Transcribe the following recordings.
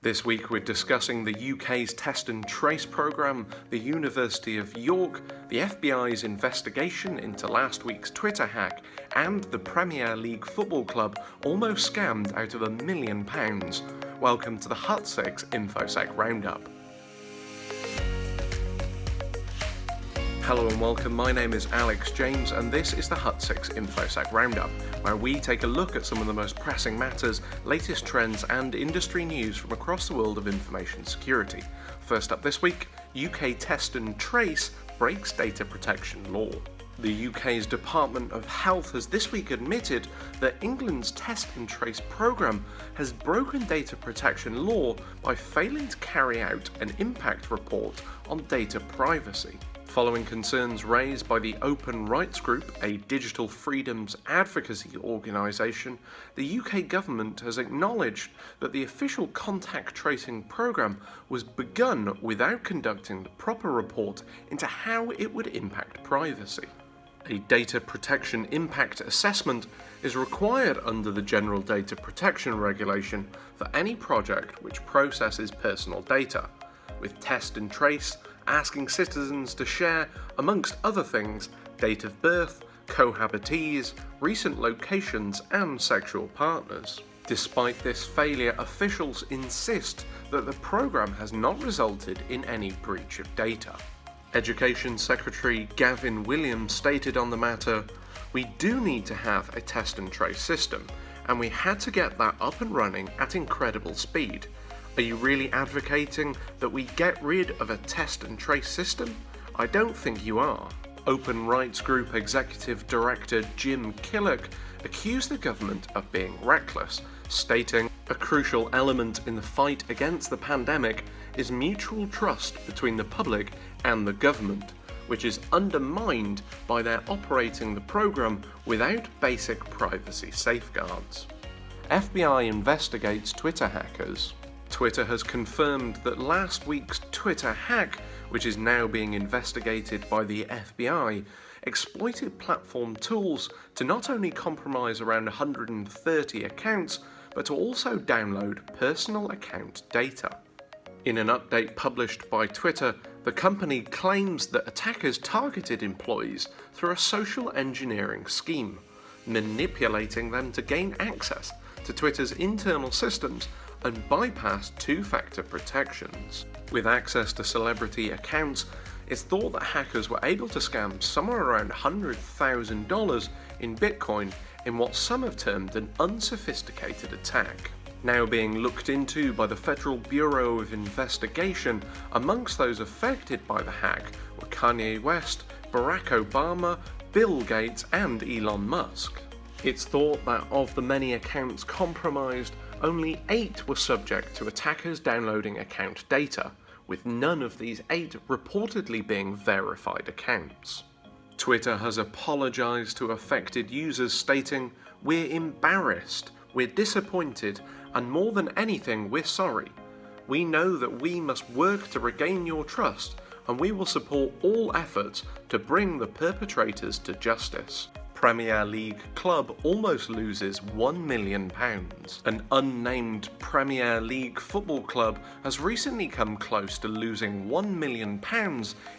This week we're discussing the UK's Test and Trace programme, the University of York, the FBI's investigation into last week's Twitter hack, and the Premier League football club almost scammed out of £1 million. Welcome to the Hutsix Infosec Roundup. Hello and welcome, my name is Alex James and this is the Hutsix Infosec Roundup, where we take a look at some of the most pressing matters, latest trends and industry news from across the world of information security. First up this week, UK Test and Trace breaks data protection law. The UK's Department of Health has this week admitted that England's Test and Trace programme has broken data protection law by failing to carry out an impact report on data privacy. Following concerns raised by the OpenRightsGroup, a digital freedoms advocacy organisation, the UK government has acknowledged that the official contact tracing programme was begun without conducting the proper report into how it would impact privacy. A data protection impact assessment is required under the General Data Protection Regulation for any project which processes personal data, with Test and Trace asking citizens to share, amongst other things, date of birth, cohabitees, recent locations and sexual partners. Despite this failure, officials insist that the programme has not resulted in any breach of data. Education Secretary Gavin stated on the matter, "We do need to have a test and trace system, and we had to get that up and running at incredible speed. Are you really advocating that we get rid of a test and trace system? I don't think you are." OpenRightsGroup Executive Director Jim Killock accused the government of being reckless, stating, "A crucial element in the fight against the pandemic is mutual trust between the public and the government, which is undermined by their operating the programme without basic privacy safeguards." FBI investigates Twitter hackers. Twitter has confirmed that last week's Twitter hack, which is now being investigated by the FBI, exploited platform tools to not only compromise around 130 accounts, but to also download personal account data. In an update published by Twitter, the company claims that attackers targeted employees through a social engineering scheme, manipulating them to gain access to Twitter's internal systems and bypass two-factor protections. With access to celebrity accounts, it's thought that hackers were able to scam somewhere around $100,000 in Bitcoin in what some have termed an unsophisticated attack. Now being looked into by the Federal Bureau of Investigation, amongst those affected by the hack were Kanye West, Barack Obama, Bill Gates and Elon Musk. It's thought that of the many accounts compromised, only 8 were subject to attackers downloading account data, with none of these 8 reportedly being verified accounts. Twitter has apologised to affected users, stating, "We're embarrassed, we're disappointed, and more than anything we're sorry. We know that we must work to regain your trust, and we will support all efforts to bring the perpetrators to justice." Premier League club almost loses £1 million. An unnamed Premier League football club has recently come close to losing £1 million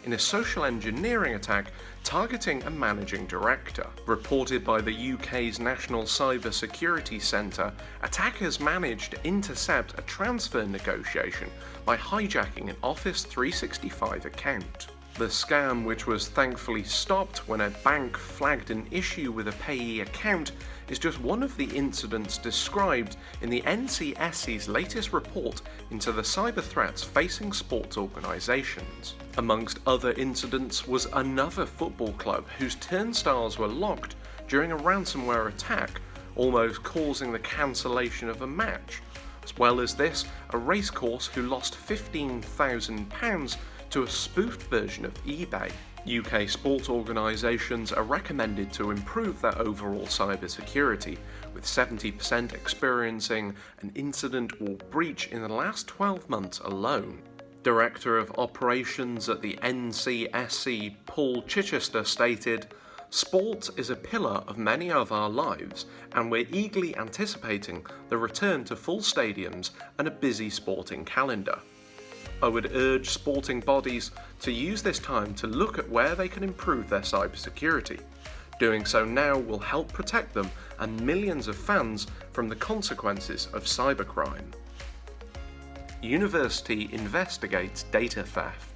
in a social engineering attack targeting a managing director. Reported by the UK's National Cyber Security Centre, attackers managed to intercept a transfer negotiation by hijacking an Office 365 account. The scam, which was thankfully stopped when a bank flagged an issue with a payee account, is just one of the incidents described in the NCSC's latest report into the cyber threats facing sports organisations. Amongst other incidents was another football club whose turnstiles were locked during a ransomware attack, almost causing the cancellation of a match. As well as this, a racecourse who lost £15,000 to a spoofed version of eBay. UK sports organisations are recommended to improve their overall cybersecurity, with 70% experiencing an incident or breach in the last 12 months alone. Director of Operations at the NCSC, Chichester, stated, Sport is a pillar of many of our lives, and we're eagerly anticipating the return to full stadiums and a busy sporting calendar. I would urge sporting bodies to use this time to look at where they can improve their cybersecurity. Doing so now will help protect them and millions of fans from the consequences of cybercrime. University investigates data theft.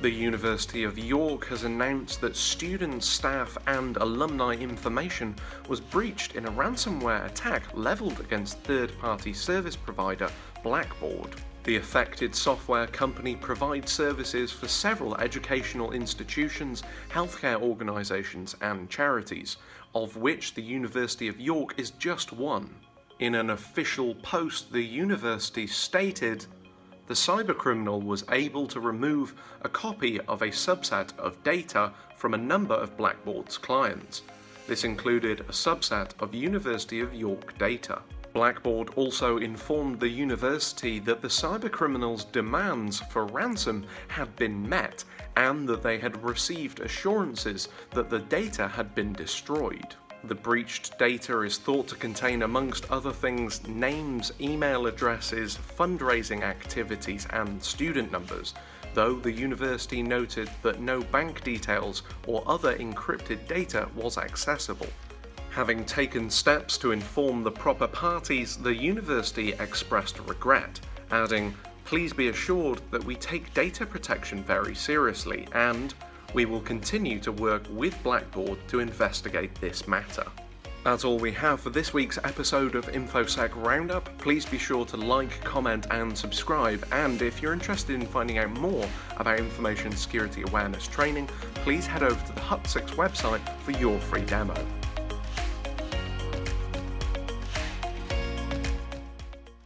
The University of York has announced that students, staff and alumni information was breached in a ransomware attack levelled against third-party service provider Blackboard. The affected software company provides services for several educational institutions, healthcare organisations and charities, of which the University of York is just one. In an official post, the university stated, "The cybercriminal was able to remove a copy of a subset of data from a number of Blackboard's clients. This included a subset of University of York data." Blackboard also informed the university that the cybercriminals' demands for ransom had been met and that they had received assurances that the data had been destroyed. The breached data is thought to contain, amongst other things, names, email addresses, fundraising activities and student numbers, though the university noted that no bank details or other encrypted data was accessible. Having taken steps to inform the proper parties, the university expressed regret, adding, "Please be assured that we take data protection very seriously and we will continue to work with Blackboard to investigate this matter." That's all we have for this week's episode of Infosec Roundup. Please be sure to like, comment and subscribe, and if you're interested in finding out more about information security awareness training, please head over to the Hut6 website for your free demo.